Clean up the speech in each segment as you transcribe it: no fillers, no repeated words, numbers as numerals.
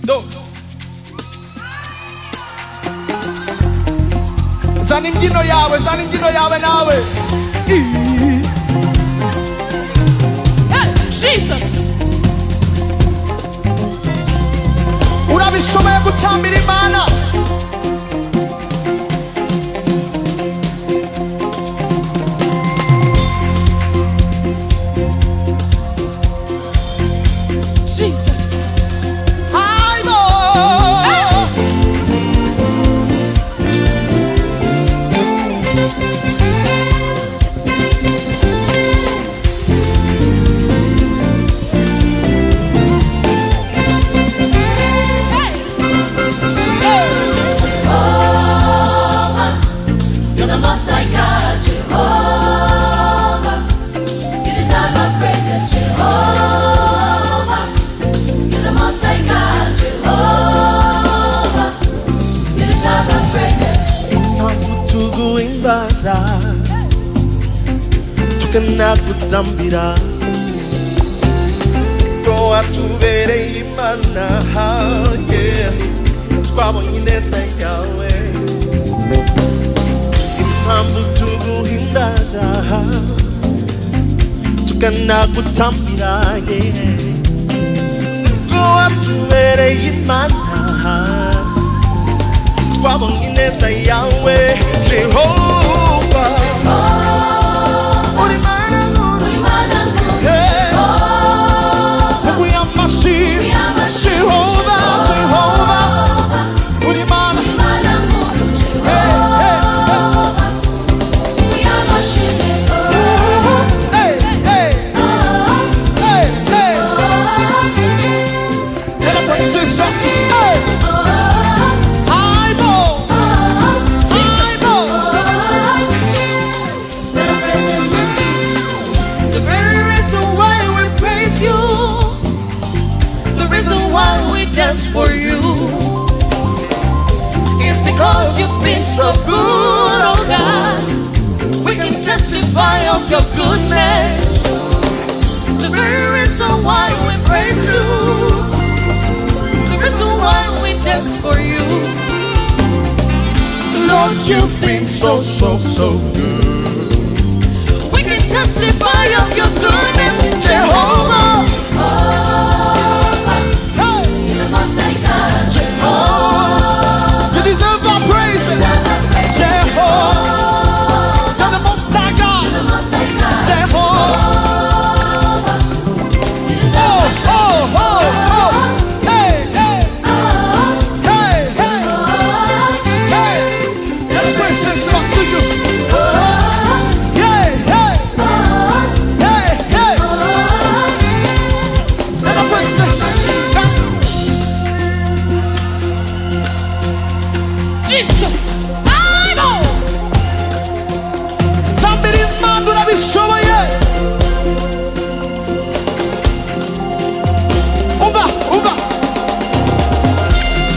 Do. Zanim gino yawe nawe. Hey, Jesus. Urabishoboye gutambira Imana. Jesus. Tukanakutamira ko atubereye Imana, yeah. Twabonye ineza yawe, impamvu tuguhimbaza tukanagutambira, yeah. Ko atubereye Imana, twabonye ineza yawe, Jehova. For you, it's because you've been so good, oh God. We can testify of your goodness. The very reason why we praise you, the reason why we dance for you. Lord, you've been so good. We can testify of your goodness, Jehovah. Jesus, I know. Tambiri Imana urabishoboye. Umba.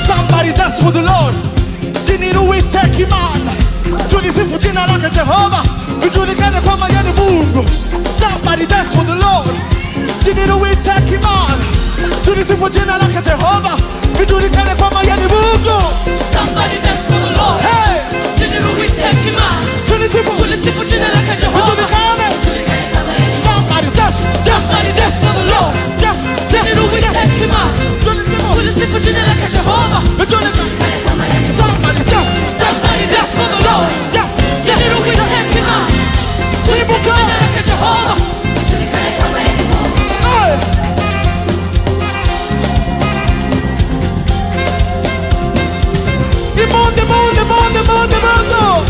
Somebody dance for the Lord. Jini Uwiteka Imana. Tulisifu jina lake Jehova. Tujulikane kwamba yeye ni Mungu. Somebody dance for the Lord. Jini Uwiteka Imana. Tulisifu jina lake Jehova. Tujulikane kwamba yeye ni Mungu. Somebody dance for the Lord. Hey. Jini Uwiteka Imana. Tulisifu jina lake Jehova. Tujulikane. Somebody dance for the Lord. Jini Uwiteka Imana. Tulisifu jina lake Jehova. Somebody dance for the Lord. Jini Uwiteka Imana. Tulisifu jina lake Jehova. Mondo.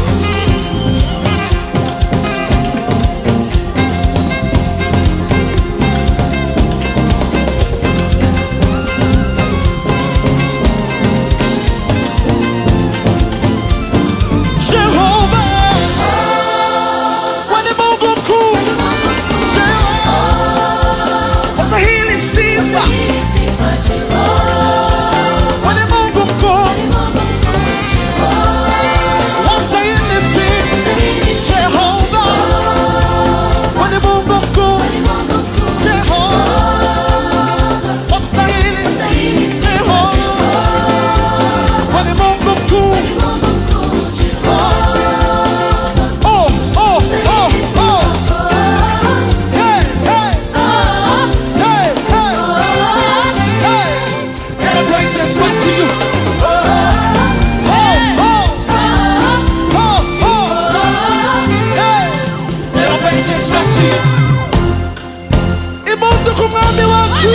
kumwami wacu